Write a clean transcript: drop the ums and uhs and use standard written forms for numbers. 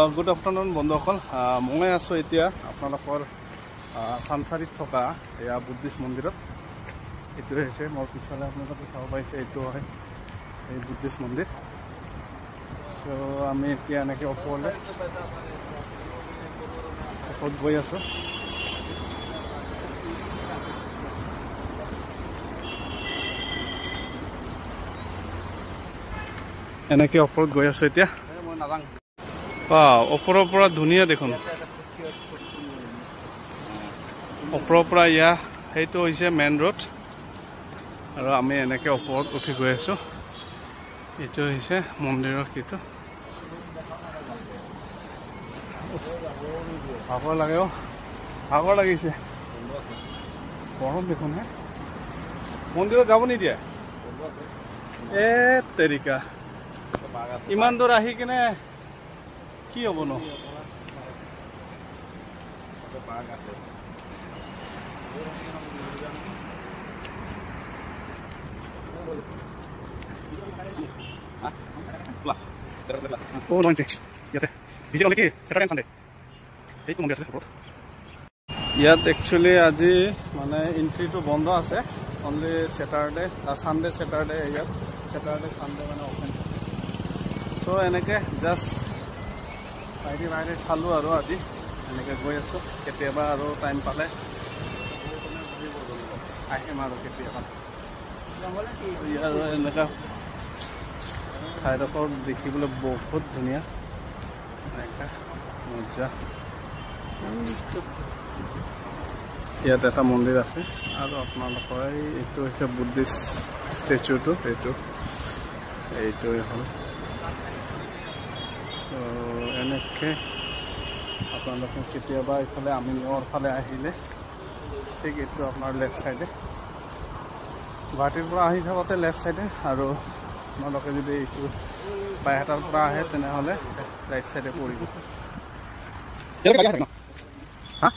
good afternoon বন্ধুসকল মই আছোঁ এতিয়া আপোনালোকৰ চানচাৰিত থকা এয়া বুদ্ধিষ্ট মন্দিৰত এইটোৱে হৈছে মোৰ পিছফালে আপোনালোকে চাব পাৰিছে এইটো হয় এই বুদ্ধিষ্ট মন্দিৰ চ' আমি এতিয়া এনেকৈ ওপৰলৈ গৈ আছোঁ এনেকৈ ওপৰত গৈ আছোঁ এতিয়া ওপৰৰ পৰা ধুনীয়া দেখোন ওপৰৰ পৰা ইয়া সেইটো হৈছে মেইন ৰোড আৰু আমি এনেকৈ ওপৰত উঠি গৈ আছোঁ এইটো হৈছে মন্দিৰৰ কিটো ভাগৰ লাগে ভাগৰ লাগিছে গৰম দেখোন হে মন্দিৰত যাব নিদিয়ে তেৰিকা ইমান দূৰ আহি কিনে কি হ'ব ন ইয়াত একচুৱেলি আজি মানে এন্ট্ৰিটো বন্ধ আছে অনলি স্যাটাৰডে সানডে ইয়াত স্যাটাৰডে সানডে মানে অপেন চ' এনেকৈ জাষ্ট বাহিৰে চালোঁ আৰু আজি এনেকৈ গৈ আছোঁ কেতিয়াবা আৰু টাইম পালে আহিম আৰু কেতিয়াবা আৰু এনেকুৱা ঠাইডোখৰ দেখিবলৈ বহুত ধুনীয়া এনেকুৱা মজা ইয়াত এটা মন্দিৰ আছে আৰু আপোনালোকৰ এইটো হৈছে বুদ্ধিষ্ট ষ্টেচুটো এইটোৱে হ'ল এনেকৈ আপোনালোকে কেতিয়াবা এইফালে আমিনৰ ফালে আহিলে ঠিক এইটো আপোনাৰ লেফ্ট চাইডে গুৱাহাটীৰ পৰা আহি থাকোঁতে লেফ্ট চাইডে আৰু আপোনালোকে যদি এইটো বাইহাটাৰ পৰা আহে তেনেহ'লে ৰাইট চাইডে পৰিব হা